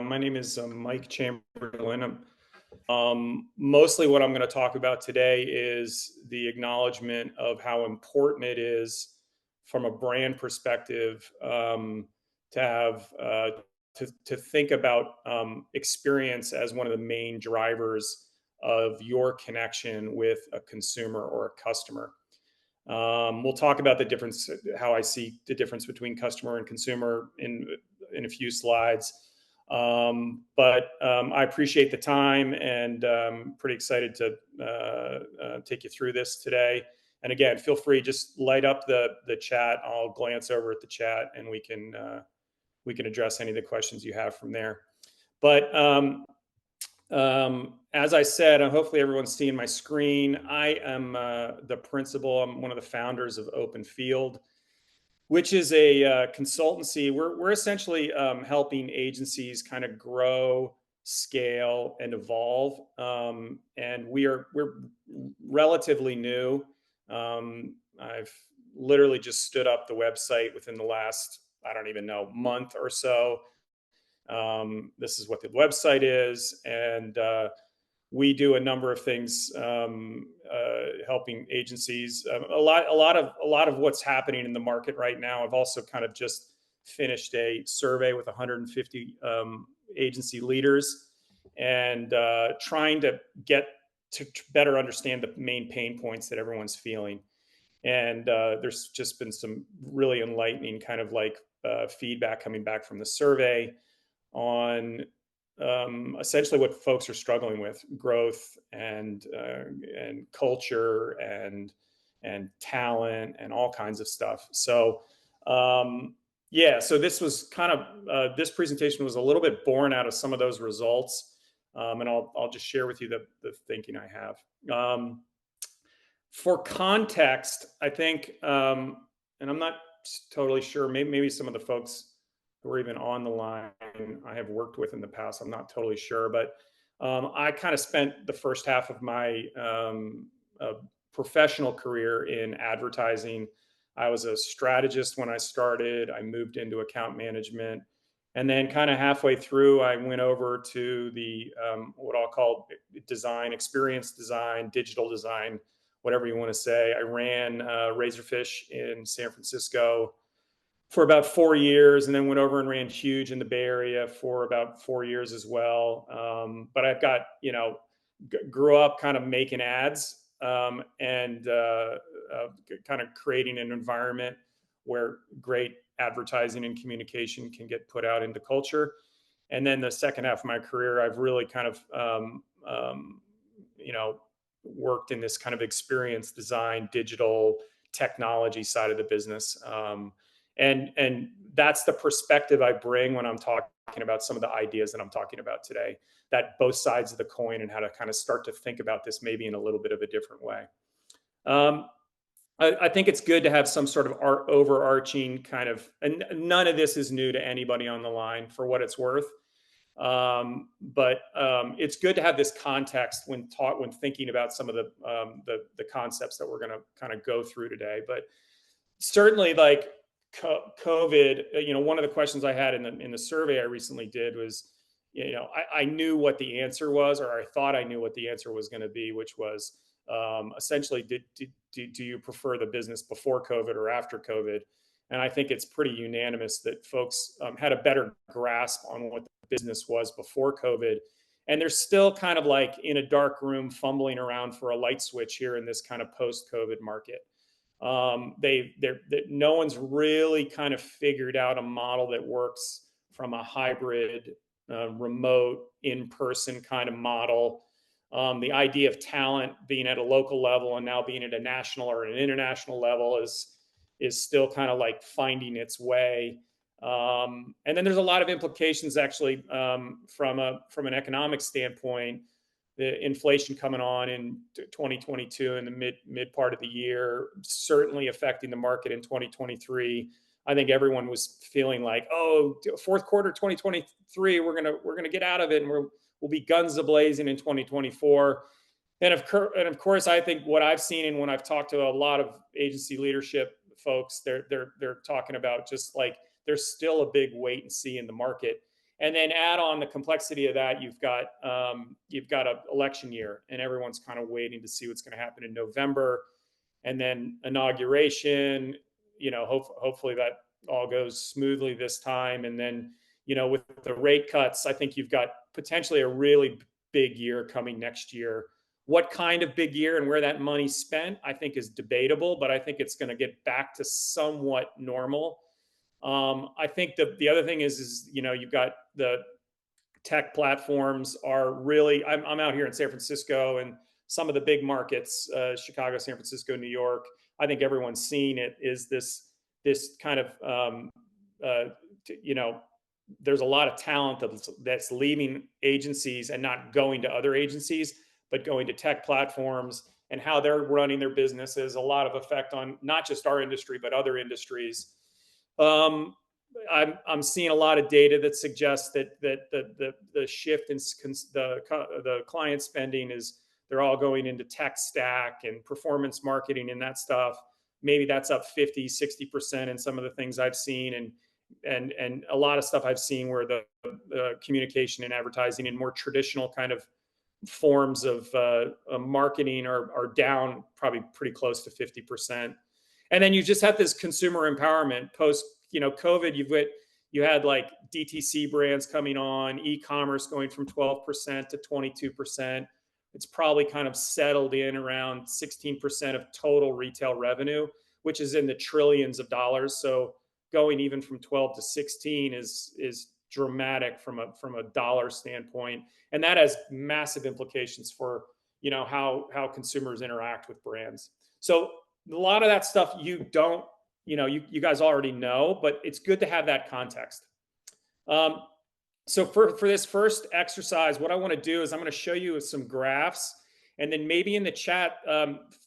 My name is Mike Chamberlin. Mostly what I'm going to talk about today is the acknowledgement of how important it is from a brand perspective to have to think about experience as one of the main drivers of your connection with a consumer or a customer. We'll talk about the difference, how I see the difference between customer and consumer in a few slides. But I appreciate the time and pretty excited to take you through this today. And again, feel free, just light up the chat. I'll glance over at the chat and we can address any of the questions you have from there. But as I said, and hopefully everyone's seeing my screen, I am the principal. I'm one of the founders of Openfield, which is a consultancy. We're essentially helping agencies kind of grow, scale, and evolve. And we're relatively new. I've literally just stood up the website within the last, I don't even know, month or so. This is what the website is, and we do a number of things helping agencies. A lot of what's happening in the market right now. I've also kind of just finished a survey with 150 agency leaders, and trying to get to better understand the main pain points that everyone's feeling. And there's just been some really enlightening kind of like feedback coming back from the survey on essentially what folks are struggling with: growth and culture and talent and all kinds of stuff. So yeah, so this was kind of this presentation was a little bit born out of some of those results, and I'll just share with you the thinking I have. For context, I think, and I'm not totally sure, maybe some of the folks who are even on the line I have worked with in the past, I'm not totally sure, but I kind of spent the first half of my professional career in advertising. I was a strategist when I started. I moved into account management. And then kind of halfway through, I went over to the what I'll call design, experience design, digital design, whatever you want to say. I ran Razorfish in San Francisco for about 4 years, and then went over and ran Huge in the Bay Area for about 4 years as well. But I've got, grew up kind of making ads and kind of creating an environment where great advertising and communication can get put out into culture. And then the second half of my career, I've really kind of, worked in this kind of experience design, digital technology side of the business. And that's the perspective I bring when I'm talking about some of the ideas that I'm talking about today, that both sides of the coin and how to kind of start to think about this maybe in a little bit of a different way. I think it's good to have some sort of overarching kind of, and none of this is new to anybody on the line for what it's worth. But it's good to have this context when thinking about some of the concepts that we're going to kind of go through today. But certainly, like COVID, one of the questions I had in the survey I recently did was, I knew what the answer was, or I thought I knew what the answer was going to be, which was essentially, do you prefer the business before COVID or after COVID? And I think it's pretty unanimous that folks had a better grasp on what the business was before COVID. And they're still kind of like in a dark room fumbling around for a light switch here in this kind of post-COVID market. No one's really kind of figured out a model that works from a hybrid, remote, in-person kind of model. The idea of talent being at a local level and now being at a national or an international level is still kind of like finding its way. And then there's a lot of implications actually from an economic standpoint. The inflation coming on in 2022 in the mid part of the year, certainly affecting the market in 2023. I think everyone was feeling like, oh, fourth quarter 2023, we're gonna get out of it, and we'll be guns a-blazing in 2024. And of course, I think what I've seen and when I've talked to a lot of agency leadership folks, they're talking about just like there's still a big wait and see in the market. And then add on the complexity of that, you've got an election year, and everyone's kind of waiting to see what's going to happen in November, and then inauguration. Hopefully that all goes smoothly this time, and then with the rate cuts, I think you've got potentially a really big year coming next year. What kind of big year and where that money's spent, I think, is debatable, but I think it's going to get back to somewhat normal. I think the other thing is you've got the tech platforms are really. I'm out here in San Francisco, and some of the big markets, Chicago, San Francisco, New York. I think everyone's seen it. Is this kind of there's a lot of talent that's leaving agencies and not going to other agencies, but going to tech platforms, and how they're running their businesses. A lot of effect on not just our industry, but other industries. I'm seeing a lot of data that suggests that the shift in the client spending is they're all going into tech stack and performance marketing and that stuff. Maybe that's up 50-60% in some of the things I've seen, and a lot of stuff I've seen where the communication and advertising and more traditional kind of forms of marketing are down probably pretty close to 50%. And then you just have this consumer empowerment post COVID. You had like DTC brands coming on, e-commerce going from 12% to 22%. It's probably kind of settled in around 16% of total retail revenue, which is in the trillions of dollars. So going even from 12 to 16 is dramatic from a dollar standpoint, and that has massive implications for how consumers interact with brands. So a lot of that stuff you guys already know, but it's good to have that context. So for this first exercise, what I want to do is I'm going to show you some graphs, and then maybe in the chat,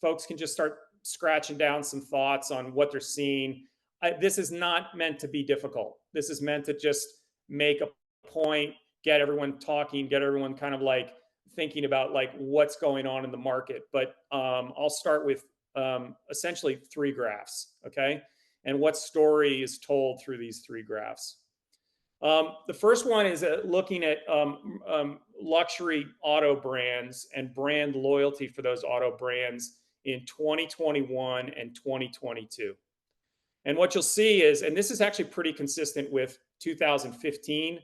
folks can just start scratching down some thoughts on what they're seeing. This is not meant to be difficult. This is meant to just make a point, get everyone talking, get everyone kind of like thinking about like what's going on in the market. But I'll start with essentially 3 graphs, okay? And what story is told through these 3 graphs. The first one is looking at luxury auto brands and brand loyalty for those auto brands in 2021 and 2022. And what you'll see is, and this is actually pretty consistent with 2015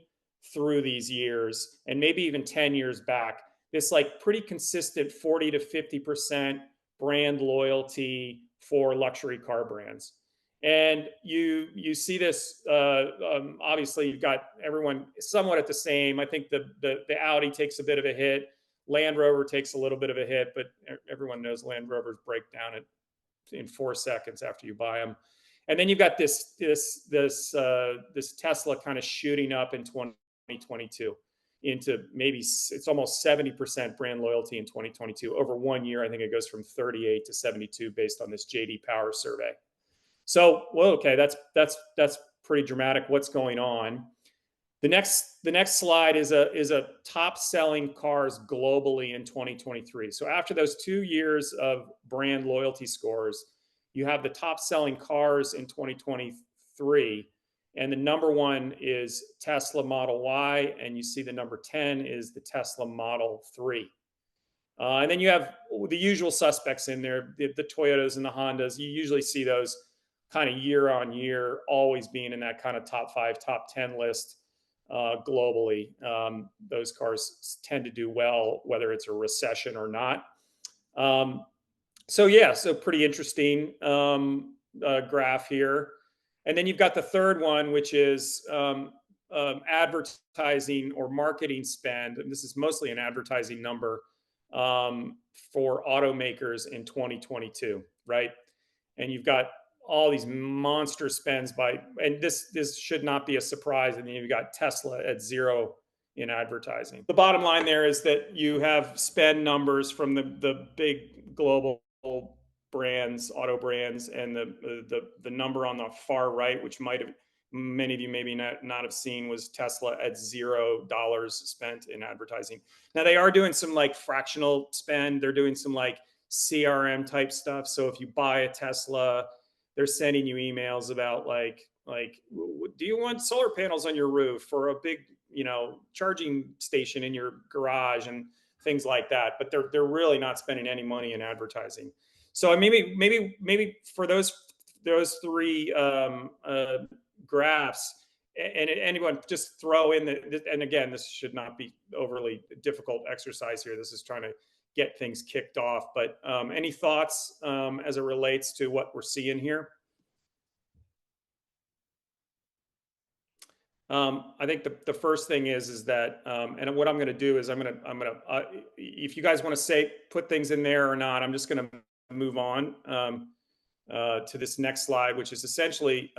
through these years, and maybe even 10 years back, this like pretty consistent 40 to 50% brand loyalty for luxury car brands. And you see this, obviously you've got everyone somewhat at the same. I think the Audi takes a bit of a hit. Land Rover takes a little bit of a hit, but everyone knows Land Rovers break down in 4 seconds after you buy them. And then you've got this Tesla kind of shooting up in 2022 into maybe it's almost 70% brand loyalty in 2022. Over 1 year, I think it goes from 38 to 72 based on this JD Power survey. So, well, okay, that's pretty dramatic. What's going on? The next slide is a top selling cars globally in 2023. So after those 2 years of brand loyalty scores, you have the top selling cars in 2023, and the number 1 is Tesla Model Y, and you see the number 10 is the Tesla Model 3. And then you have the usual suspects in there, the Toyotas and the Hondas. You usually see those kind of year on year always being in that kind of top 5, top 10 list globally. Those cars tend to do well, whether it's a recession or not. So yeah, so pretty interesting graph here. And then you've got the third one, which is advertising or marketing spend. And this is mostly an advertising number for automakers in 2022, right? And you've got all these monster spends and this should not be a surprise. And then you've got Tesla at 0 in advertising. The bottom line there is that you have spend numbers from the big global brands, auto brands, and the number on the far right, which many of you maybe not have seen, was Tesla at $0 spent in advertising. Now they are doing some like fractional spend. They're doing some like CRM type stuff. So if you buy a Tesla, they're sending you emails about like Like, do you want solar panels on your roof or a big, charging station in your garage and things like that? But they're really not spending any money in advertising. So maybe for those three graphs, and anyone just throw in and again, this should not be overly difficult exercise here. This is trying to get things kicked off. But any thoughts as it relates to what we're seeing here? I think the first thing is that, and what I'm going to do is if you guys want to say put things in there or not, I'm just going to move on to this next slide, which is essentially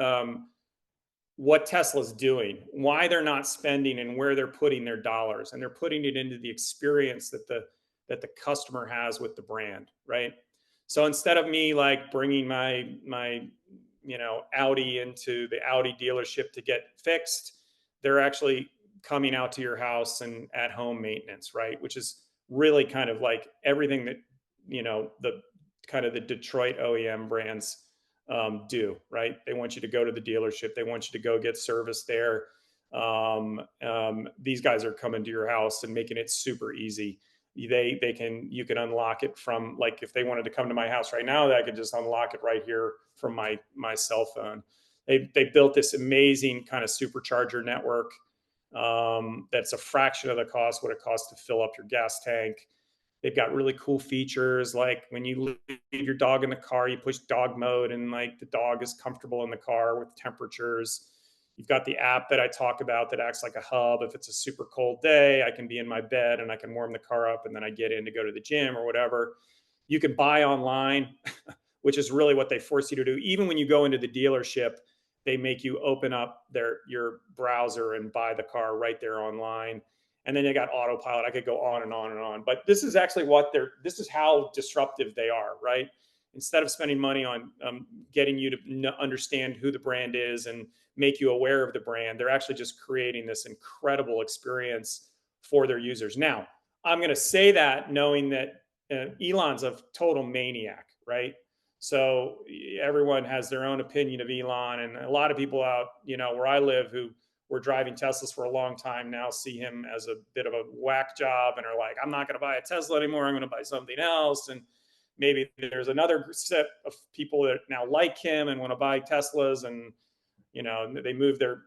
what Tesla's doing, why they're not spending, and where they're putting their dollars, and they're putting it into the experience that the customer has with the brand, right? So instead of me like bringing my Audi into the Audi dealership to get fixed, they're actually coming out to your house and at home maintenance, right? Which is really kind of like everything that the kind of the Detroit OEM brands do, right? They want you to go to the dealership. They want you to go get service there. These guys are coming to your house and making it super easy. You can unlock it from, like, if they wanted to come to my house right now, I could just unlock it right here from my cell phone. They built this amazing kind of supercharger network that's a fraction of the cost what it costs to fill up your gas tank. They've got really cool features, like when you leave your dog in the car, you push dog mode, and like the dog is comfortable in the car with temperatures. You've got the app that I talk about that acts like a hub. If it's a super cold day, I can be in my bed and I can warm the car up, and then I get in to go to the gym or whatever. You can buy online, which is really what they force you to do. Even when you go into the dealership, they make you open up your browser and buy the car right there online. And then they got autopilot. I could go on and on and on. But this is actually this is how disruptive they are, right? Instead of spending money on getting you to understand who the brand is and make you aware of the brand, they're actually just creating this incredible experience for their users. Now, I'm going to say that knowing that Elon's a total maniac, right? So everyone has their own opinion of Elon, and a lot of people out, where I live, who were driving Teslas for a long time, now see him as a bit of a whack job and are like, I'm not going to buy a Tesla anymore. I'm going to buy something else. And maybe there's another set of people that now like him and want to buy Teslas, and they move their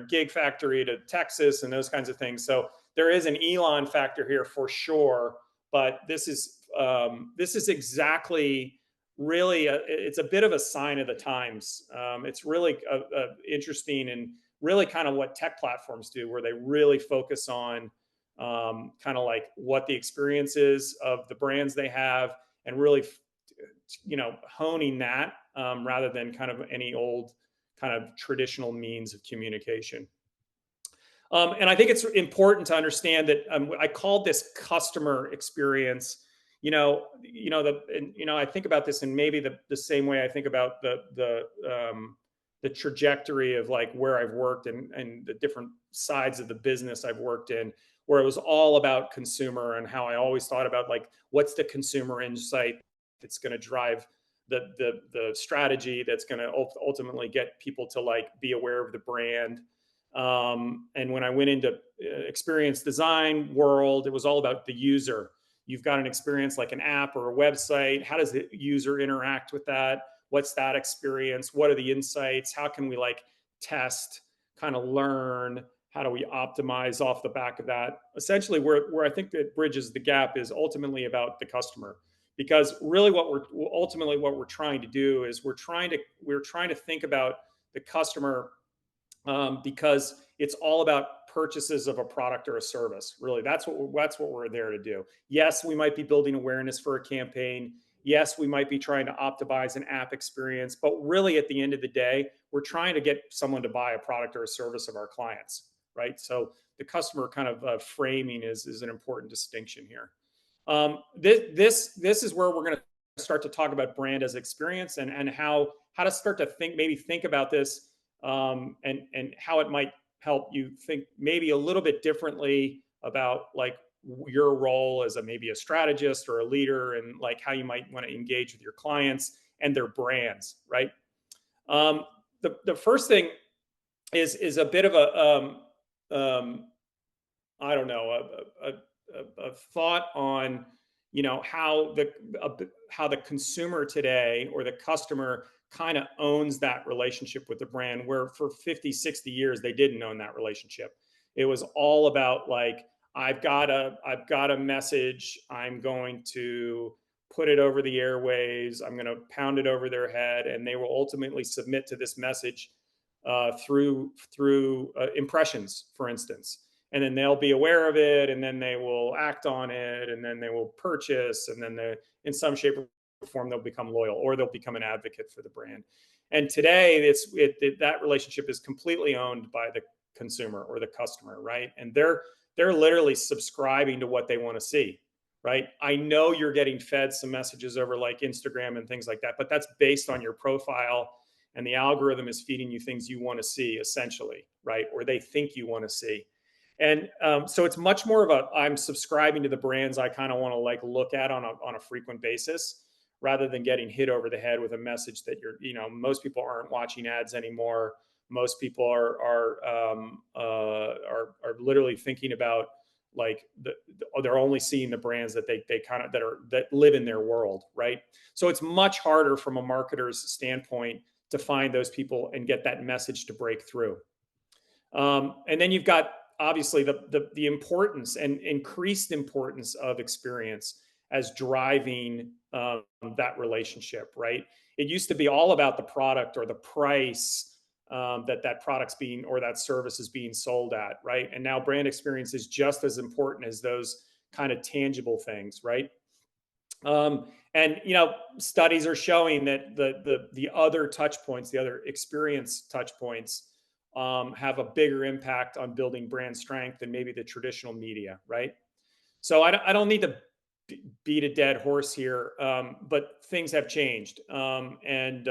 gig factory to Texas and those kinds of things. So there is an Elon factor here for sure, but this is exactly really it's a bit of a sign of the times. It's really interesting, and really kind of what tech platforms do, where they really focus on kind of like what the experience is of the brands they have, and really honing that rather than kind of any old kind of traditional means of communication. And I think it's important to understand that I called this customer experience. I think about this in maybe the same way I think about the trajectory of like where I've worked and the different sides of the business I've worked in, where it was all about consumer, and how I always thought about like, what's the consumer insight that's going to drive the strategy that's going to ultimately get people to like be aware of the brand. And when I went into experience design world, it was all about the user. You've got an experience like an app or a website. How does the user interact with that? What's that experience? What are the insights? How can we like test, kind of learn? How do we optimize off the back of that? Essentially, where I think that bridges the gap is ultimately about the customer. Because really what we're trying to do is we're trying to think about the customer, because it's all about purchases of a product or a service. Really, that's what we're there to do. Yes, we might be building awareness for a campaign. Yes, we might be trying to optimize an app experience, but really at the end of the day, we're trying to get someone to buy a product or a service of our clients, right? So the customer kind of framing is an important distinction here. This is where we're going to start to talk about brand as experience, and how to start to think about this, and how it might help you think maybe a little bit differently about like your role as maybe a strategist or a leader, and like how you might want to engage with your clients and their brands, right? the first thing is a bit of a um, I don't know, a thought on, how how the consumer today or the customer kind of owns that relationship with the brand, where for 50, 60 years they didn't own that relationship. It was all about like, I've got a message, I'm going to put it over the airwaves, I'm going to pound it over their head, and they will ultimately submit to this message through impressions, for instance, and then they'll be aware of it, and then they will act on it, and then they will purchase, and then in some shape or form they'll become loyal, or they'll become an advocate for the brand. And today that relationship is completely owned by the consumer or the customer, right? And they're literally subscribing to what they want to see, right? I know you're getting fed some messages over like Instagram and things like that, but that's based on your profile, and the algorithm is feeding you things you want to see, essentially, right? Or they think you want to see. And so it's much more of I'm subscribing to the brands I kind of want to like look at on a frequent basis, rather than getting hit over the head with a message that most people aren't watching ads anymore. Most people are literally thinking about like they're only seeing the brands that they kind of that live in their world, right? So it's much harder from a marketer's standpoint to find those people and get that message to break through. And then you've got obviously the importance and increased importance of experience as driving that relationship, right? It used to be all about the product or the price that product's being, or that service is being sold at, right? And now brand experience is just as important as those kind of tangible things, right? And studies are showing that the other touch points, the other experience touch points, have a bigger impact on building brand strength than maybe the traditional media, right? So I don't need to beat a dead horse here, but things have changed, and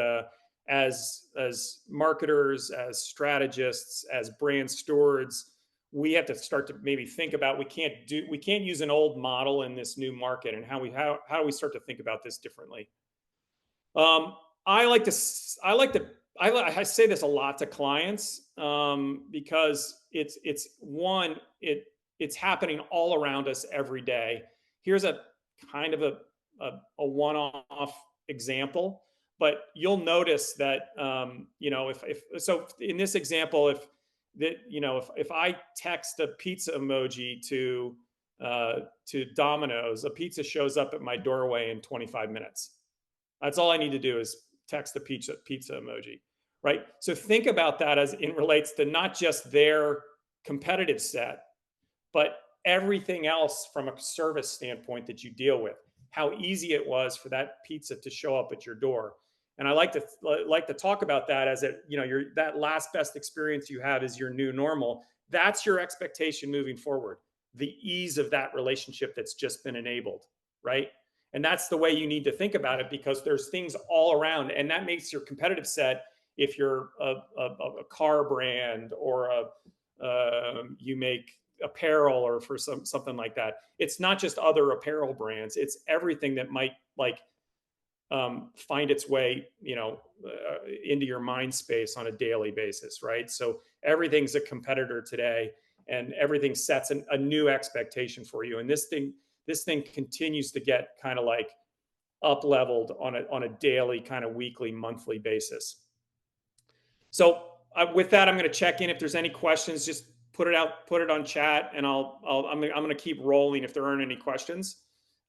as marketers, as strategists, as brand stewards, we have to start to maybe think about, we can't use an old model in this new market, and how do we start to think about this differently. um, I say this a lot to clients, because it's happening all around us every day. Here's a kind of a one-off example, but you'll notice that, if so in this example, if I text a pizza emoji to Domino's, a pizza shows up at my doorway in 25 minutes. That's all I need to do is text the pizza emoji, right? So think about that as it relates to not just their competitive set, but everything else from a service standpoint that you deal with. How easy it was for that pizza to show up at your door. And I like to talk about that as that last best experience you have is your new normal. That's your expectation moving forward. The ease of that relationship that's just been enabled, right? And that's the way you need to think about it, because there's things all around, and that makes your competitive set. If you're a car brand, or you make apparel, or for something like that, it's not just other apparel brands, it's everything that might find its way into your mind space on a daily basis, right? So everything's a competitor today, and everything sets a new expectation for you. And this thing continues to get kind of like up leveled on a daily, kind of weekly, monthly basis. So with that, I'm going to check in. If there's any questions, just put it on chat, and I'm going to keep rolling if there aren't any questions.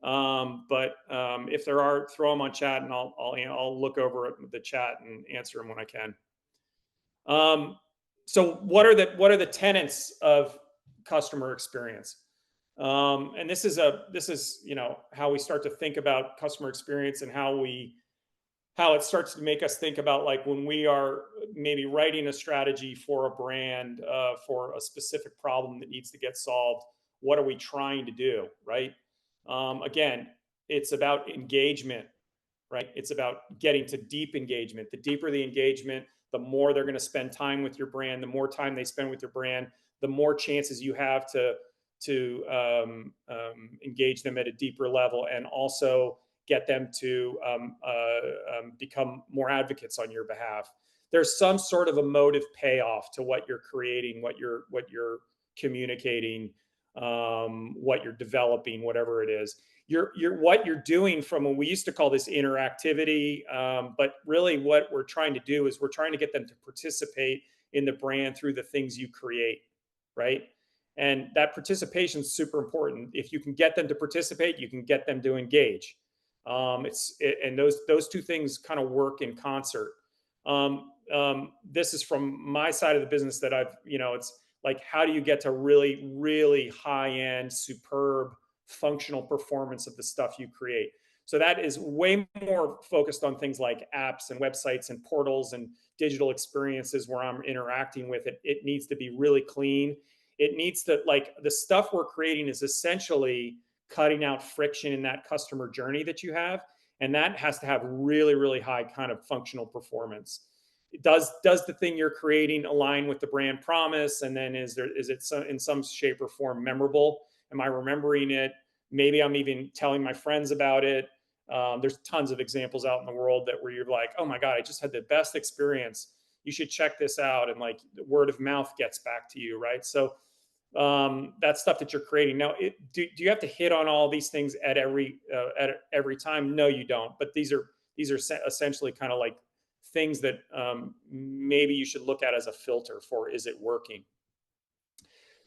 But if there are, throw them on chat, and I'll look over the chat and answer them when I can. So what are the tenets of customer experience? And this is how we start to think about customer experience, and how it starts to make us think about, like, when we are maybe writing a strategy for a brand, for a specific problem that needs to get solved. What are we trying to do, right? Again, it's about engagement, right? It's about getting to deep engagement. The deeper the engagement, the more they're going to spend time with your brand. The more time they spend with your brand, the more chances you have to engage them at a deeper level, and also get them to become more advocates on your behalf. there's some sort of emotive payoff to what you're creating, what you're communicating, what you're developing, whatever it is. You're what you're doing from what we used to call this interactivity, but really what we're trying to do is we're trying to get them to participate in the brand through the things you create, right? And that participation is super important. If you can get them to participate, you can get them to engage. And those two things kind of work in concert. This is from my side of the business that it's like, how do you get to really, really high end, superb, functional performance of the stuff you create? So that is way more focused on things like apps and websites and portals and digital experiences where I'm interacting with it. It needs to be really clean. It needs to, like, the stuff we're creating is essentially cutting out friction in that customer journey that you have. And that has to have really, really high kind of functional performance. Does the thing you're creating align with the brand promise? And then is it in some shape or form memorable? Am I remembering it? Maybe I'm even telling my friends about it. There's tons of examples out in the world that where you're like, oh my God, I just had the best experience. You should check this out. And like, word of mouth gets back to you, right? So that's stuff that you're creating. Now, do you have to hit on all these things at every time? No, you don't. But these are essentially kind of like things that maybe you should look at as a filter for, is it working?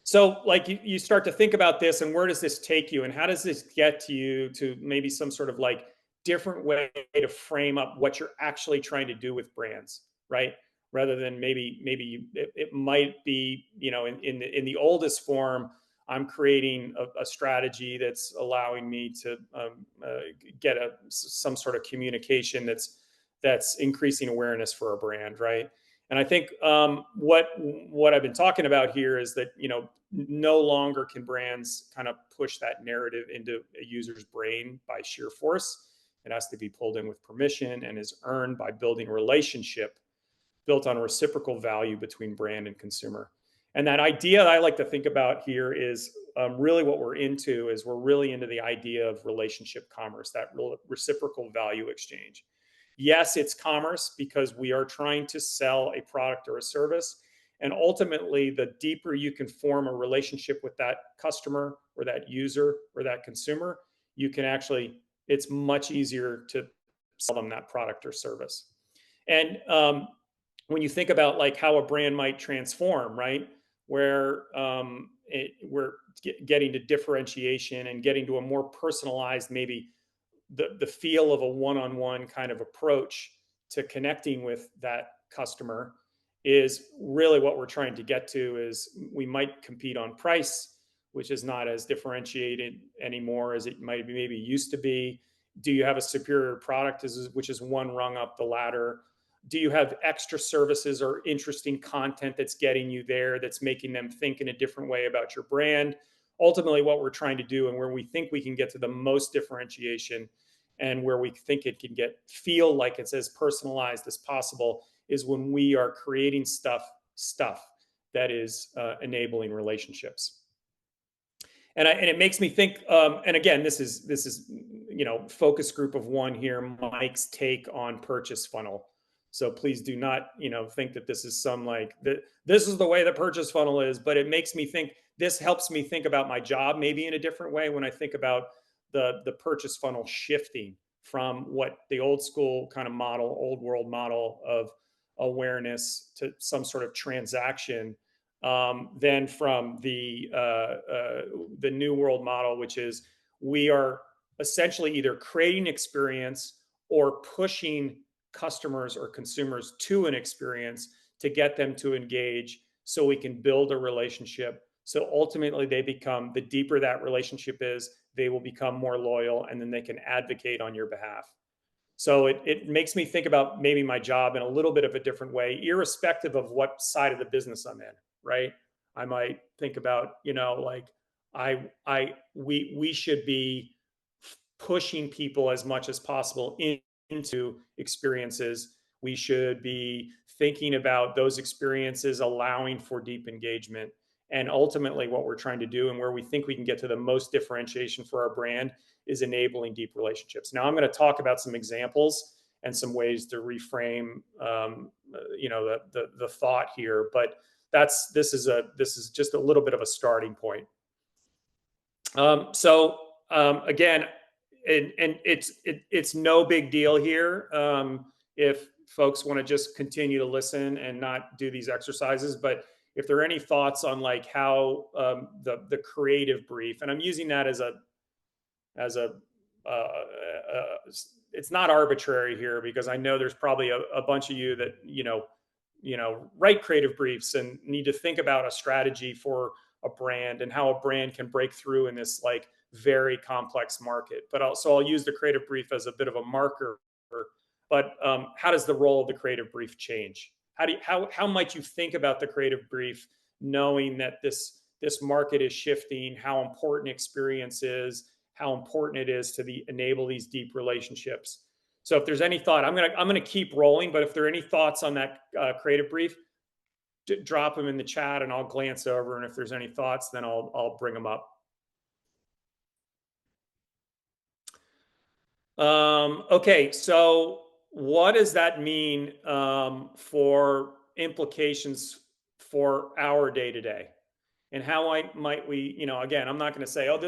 So like you start to think about this, and where does this take you, and how does this get to you to maybe some sort of like different way to frame up what you're actually trying to do with brands, right? Rather than maybe it might be, in the oldest form, I'm creating a strategy that's allowing me to get some sort of communication that's increasing awareness for a brand, right? And I think what I've been talking about here is that no longer can brands kind of push that narrative into a user's brain by sheer force. It has to be pulled in with permission and is earned by building a relationship built on reciprocal value between brand and consumer. And that idea that I like to think about here is really what we're into is we're really into the idea of relationship commerce, that reciprocal value exchange. Yes, it's commerce because we are trying to sell a product or a service. And ultimately, the deeper you can form a relationship with that customer or that user or that consumer, it's much easier to sell them that product or service. And when you think about like how a brand might transform, right, where we're getting to differentiation and getting to a more personalized, maybe the feel of a one-on-one kind of approach to connecting with that customer, is really what we're trying to get to. Is we might compete on price, which is not as differentiated anymore as it might be maybe used to be. Do you have a superior product, which is one rung up the ladder? Do you have extra services or interesting content that's getting you there, that's making them think in a different way about your brand? Ultimately, what we're trying to do, and where we think we can get to the most differentiation, and where we think it can feel like it's as personalized as possible, is when we are creating stuff that is enabling relationships. And it makes me think. And again, this is focus group of one here, Mike's take on purchase funnel. So please do not think that this is some like this is the way the purchase funnel is. But it makes me think. This helps me think about my job maybe in a different way when I think about the purchase funnel shifting from what the old school kind of model, old world model of awareness to some sort of transaction, then from the new world model, which is we are essentially either creating experience or pushing customers or consumers to an experience to get them to engage so we can build a relationship. So ultimately they become, the deeper that relationship is, they will become more loyal, and then they can advocate on your behalf. So it makes me think about maybe my job in a little bit of a different way, irrespective of what side of the business I'm in, right? I might think about, like we should be pushing people as much as possible into experiences. We should be thinking about those experiences allowing for deep engagement. And ultimately, what we're trying to do, and where we think we can get to the most differentiation for our brand, is enabling deep relationships. Now, I'm going to talk about some examples, and some ways to reframe, the thought here. But this is just a little bit of a starting point. Again, and it's no big deal here if folks want to just continue to listen and not do these exercises. But if there are any thoughts on like how the creative brief, and I'm using that as a it's not arbitrary here, because I know there's probably a bunch of you that write creative briefs and need to think about a strategy for a brand and how a brand can break through in this like very complex market. But I'll use the creative brief as a bit of a marker. But how does the role of the creative brief change? How might you think about the creative brief, knowing that this market is shifting, how important experience is, how important it is to enable these deep relationships? So if there's any thought, I'm gonna keep rolling. But if there are any thoughts on that creative brief, drop them in the chat and I'll glance over. And if there's any thoughts, then I'll bring them up. Okay, so what does that mean for implications for our day to day? And how might we, again, I'm not going to say, oh,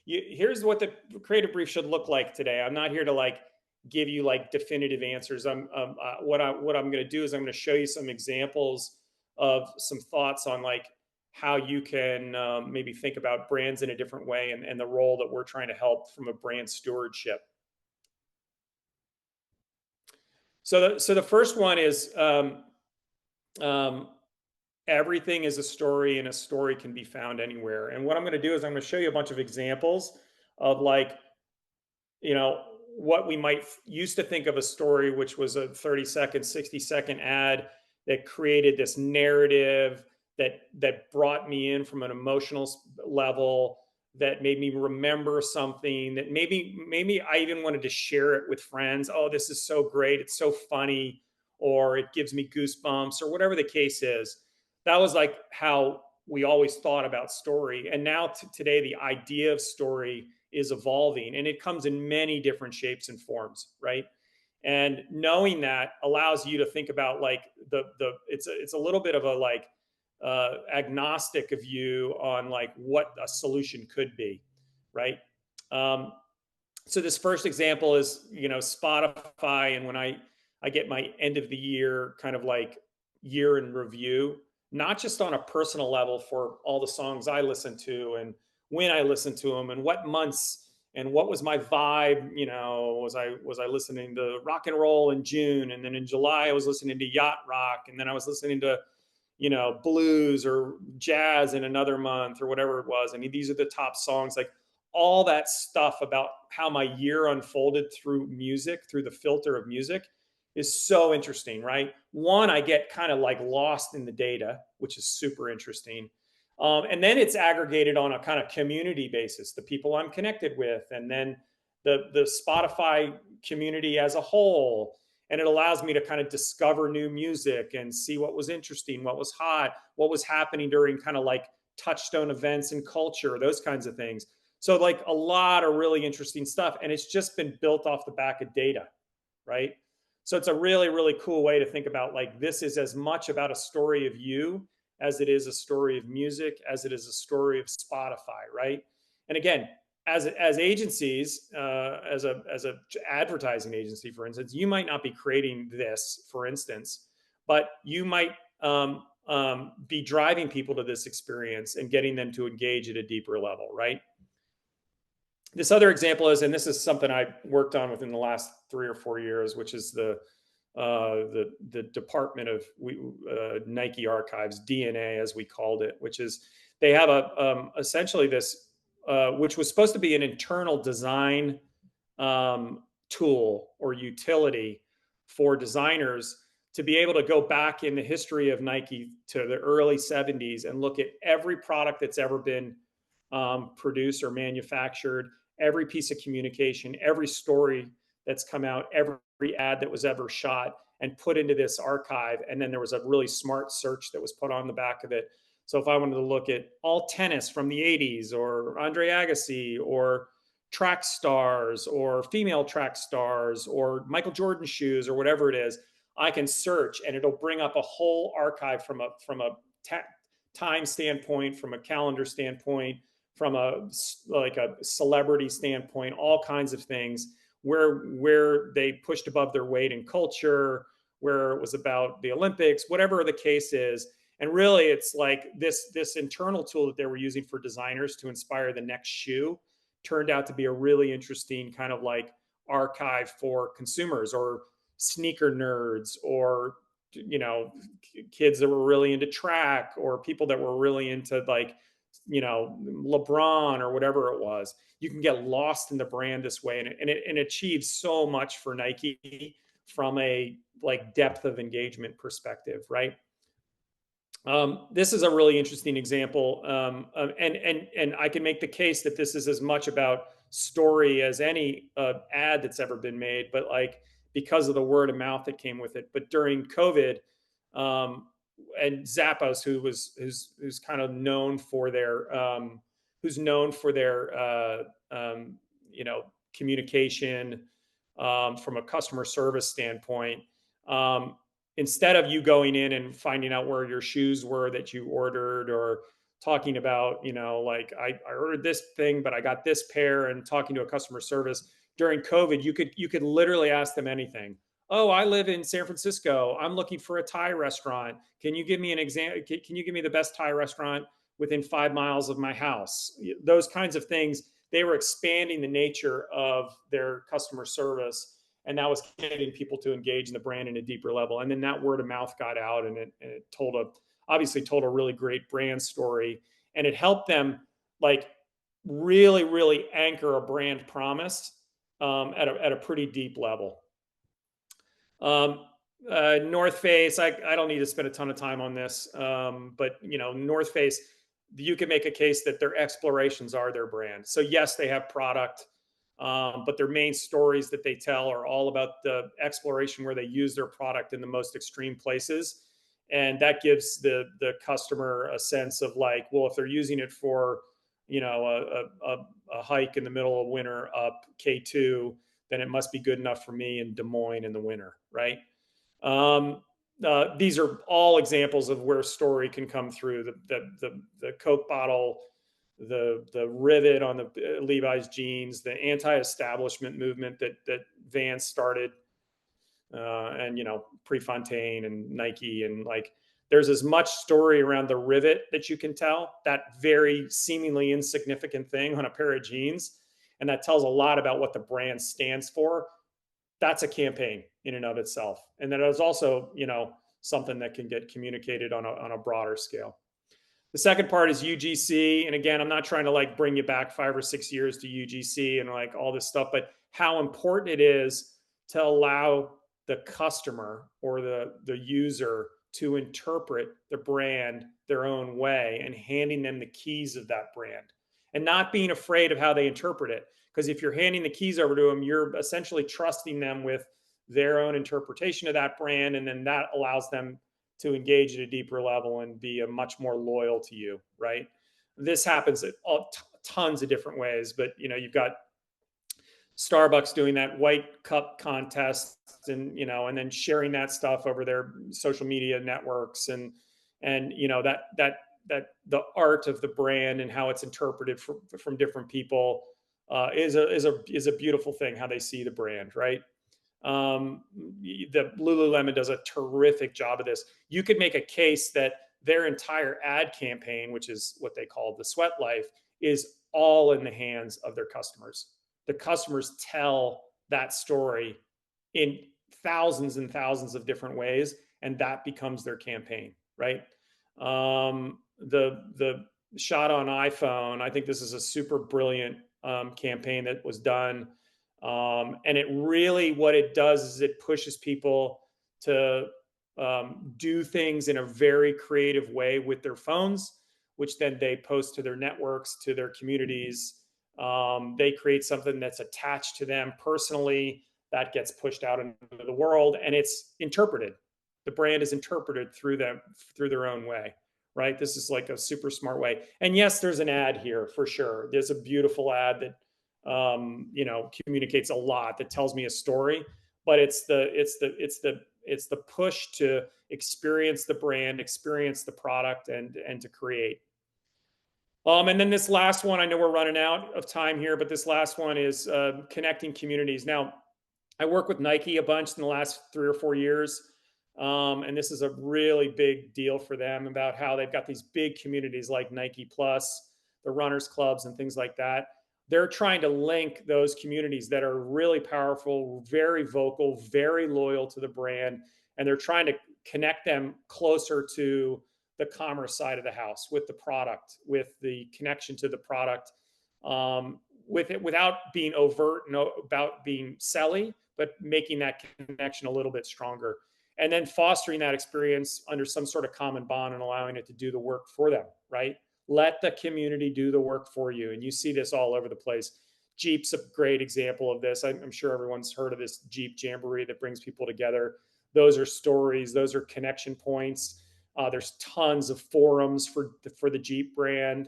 here's what the creative brief should look like today. I'm not here to like give you like definitive answers. What I'm going to do is I'm going to show you some examples of some thoughts on like how you can maybe think about brands in a different way, and the role that we're trying to help from a brand stewardship. So the first one is everything is a story, and a story can be found anywhere. And what I'm going to do is I'm going to show you a bunch of examples of like, what we might used to think of a story, which was a 30-second, 60-second ad that created this narrative that brought me in from an emotional level, that made me remember something, that maybe I even wanted to share it with friends. Oh, this is so great. It's so funny, or it gives me goosebumps, or whatever the case is. That was like how we always thought about story. And now today, the idea of story is evolving, and it comes in many different shapes and forms, right? And knowing that allows you to think about like it's a little bit of a like agnostic view on like what a solution could be, right? So this first example is Spotify, and when I get my end of the year kind of like year in review, not just on a personal level for all the songs I listen to and when I listened to them and what months and what was my vibe. Was I listening to rock and roll in June, and then in July I was listening to yacht rock, and then I was listening to blues or jazz in another month, or whatever it was. I mean, these are the top songs. Like all that stuff about how my year unfolded through music, through the filter of music, is so interesting, right? One, I get kind of like lost in the data, which is super interesting. And then it's aggregated on a kind of community basis, the people I'm connected with, and then the Spotify community as a whole. And it allows me to kind of discover new music and see what was interesting, what was hot, what was happening during kind of like touchstone events in culture, those kinds of things. So like a lot of really interesting stuff. And it's just been built off the back of data, right? So it's a really, really cool way to think about like, this is as much about a story of you as it is a story of music, as it is a story of Spotify, right? And again, as agencies, as a advertising agency, for instance, you might not be creating this, for instance, but you might be driving people to this experience and getting them to engage at a deeper level, right? This other example is, and this is something I worked on within the last 3 or 4 years, which is the Department of Nike Archives, DNA, as we called it, which is they have essentially this, which was supposed to be an internal design tool or utility for designers to be able to go back in the history of Nike to the early 70s and look at every product that's ever been produced or manufactured, every piece of communication, every story that's come out, every ad that was ever shot, and put into this archive. And then there was a really smart search that was put on the back of it. So if I wanted to look at all tennis from the 80s, or Andre Agassi, or track stars or female track stars or Michael Jordan shoes or whatever it is, I can search and it'll bring up a whole archive from a time standpoint, from a calendar standpoint, from a like a celebrity standpoint, all kinds of things where they pushed above their weight in culture, where it was about the Olympics, whatever the case is. And really, it's like this internal tool that they were using for designers to inspire the next shoe turned out to be a really interesting kind of like archive for consumers or sneaker nerds or kids that were really into track or people that were really into like LeBron or whatever it was. You can get lost in the brand this way, and it achieves so much for Nike from a like depth of engagement perspective, right? This is a really interesting example, and I can make the case that this is as much about story as any ad that's ever been made, but like because of the word of mouth that came with it. But during COVID, and Zappos, who's kind of known for their communication from a customer service standpoint. Instead of you going in and finding out where your shoes were that you ordered or talking about, like I ordered this thing, but I got this pair, and talking to a customer service during COVID, you could literally ask them anything. Oh, I live in San Francisco. I'm looking for a Thai restaurant. Can you give me an example? Can you give me the best Thai restaurant within 5 miles of my house? Those kinds of things. They were expanding the nature of their customer service, and that was getting people to engage in the brand in a deeper level. And then that word of mouth got out, and it obviously told a really great brand story, and it helped them like really, really anchor a brand promise at a pretty deep level. North Face, I don't need to spend a ton of time on this, but North Face, you can make a case that their explorations are their brand. So yes, they have product, but their main stories that they tell are all about the exploration where they use their product in the most extreme places. And that gives the customer a sense of like, well, if they're using it for, a hike in the middle of winter up K2, then it must be good enough for me in Des Moines in the winter, right? These are all examples of where story can come through. The Coke bottle, the rivet on the Levi's jeans, the anti-establishment movement that Vans started, and Prefontaine and Nike, and like there's as much story around the rivet that you can tell, that very seemingly insignificant thing on a pair of jeans, and that tells a lot about what the brand stands for. That's a campaign in and of itself, and that is also something that can get communicated on a broader scale. The second part is UGC. And again, I'm not trying to like bring you back 5 or 6 years to UGC and like all this stuff, but how important it is to allow the customer or the user to interpret the brand their own way, and handing them the keys of that brand and not being afraid of how they interpret it. Because if you're handing the keys over to them, you're essentially trusting them with their own interpretation of that brand. And then that allows them to engage at a deeper level and be a much more loyal to you, right? This happens at tons of different ways, but you've got Starbucks doing that white cup contest, and and then sharing that stuff over their social media networks, and that the art of the brand and how it's interpreted from different people is a beautiful thing, how they see the brand, right? The Lululemon does a terrific job of this. You could make a case that their entire ad campaign, which is what they call the Sweat Life, is all in the hands of their customers. The customers tell that story in thousands and thousands of different ways, and that becomes their campaign, right? The shot on iPhone, I think this is a super brilliant campaign that was done. And it really, what it does is it pushes people to do things in a very creative way with their phones, which then they post to their networks, to their communities. They create something that's attached to them personally that gets pushed out into the world, and it's interpreted. The brand is interpreted through them, through their own way, right? This is like a super smart way. And yes, there's an ad here for sure. There's a beautiful ad that communicates a lot, that tells me a story. But it's the push to experience the brand, experience the product, and to create. And then this last one, I know we're running out of time here, but this last one is connecting communities. Now, I work with Nike a bunch in the last 3 or 4 years. And this is a really big deal for them, about how they've got these big communities like Nike Plus, the runners clubs, and things like that. They're trying to link those communities that are really powerful, very vocal, very loyal to the brand. And they're trying to connect them closer to the commerce side of the house, with the product, with the connection to the product, with it, without being overt and about being selly, but making that connection a little bit stronger. And then fostering that experience under some sort of common bond and allowing it to do the work for them, right? Let the community do the work for you. And you see this all over the place. Jeep's a great example of this. I'm sure everyone's heard of this Jeep Jamboree that brings people together. Those are stories. Those are connection points. There's tons of forums for the Jeep brand.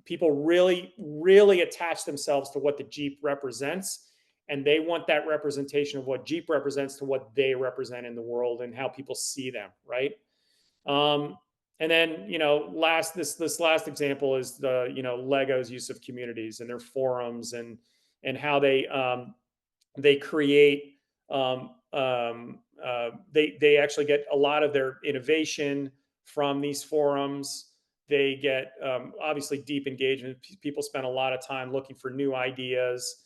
People really, really attach themselves to what the Jeep represents, and they want that representation of what Jeep represents to what they represent in the world and how people see them, right? And then, this last example is the, Lego's use of communities and their forums, and how they create. They actually get a lot of their innovation from these forums. They get obviously deep engagement. People spend a lot of time looking for new ideas.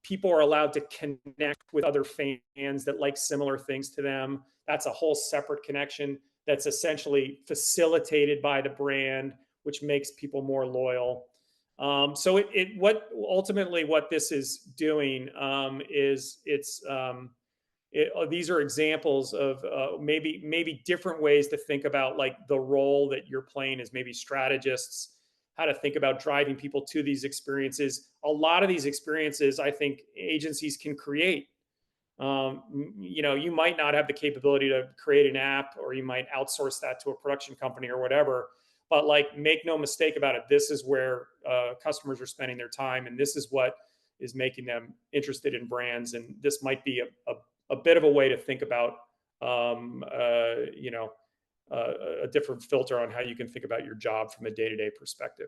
People are allowed to connect with other fans that like similar things to them. That's a whole separate connection that's essentially facilitated by the brand, which makes people more loyal. So what this is doing is these are examples of maybe different ways to think about, like, the role that you're playing as maybe strategists, how to think about driving people to these experiences. A lot of these experiences, I think, agencies can create. You might not have the capability to create an app, or you might outsource that to a production company or whatever. But, like, make no mistake about it, this is where customers are spending their time, and this is what is making them interested in brands. And this might be a bit of a way to think about, a different filter on how you can think about your job from a day-to-day perspective.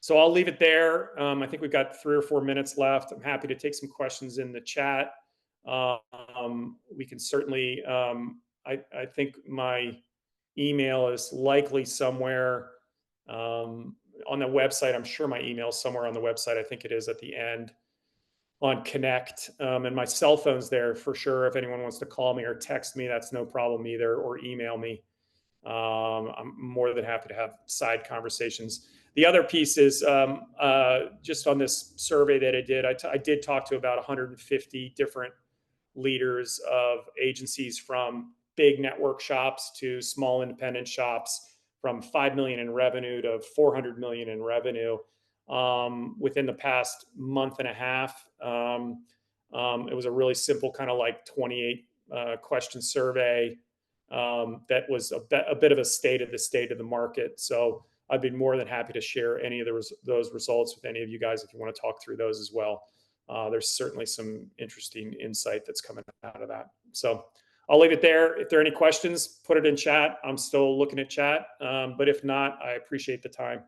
So I'll leave it there. I think we've got 3 or 4 minutes left. I'm happy to take some questions in the chat. We can certainly, I think my email is likely somewhere on the website. I'm sure my email is somewhere on the website. I think it is at the end on Connect. And my cell phone's there for sure. If anyone wants to call me or text me, that's no problem either, or email me. I'm more than happy to have side conversations. The other piece is just on this survey that I did, I did talk to about 150 different leaders of agencies, from big network shops to small independent shops, from 5 million in revenue to 400 million in revenue, within the past month and a half. It was a really simple kind of like 28 question survey that was a bit of a state of the market. So I'd be more than happy to share any of those results with any of you guys if you want to talk through those as well. There's certainly some interesting insight that's coming out of that. So I'll leave it there. If there are any questions, put it in chat. I'm still looking at chat. But if not, I appreciate the time.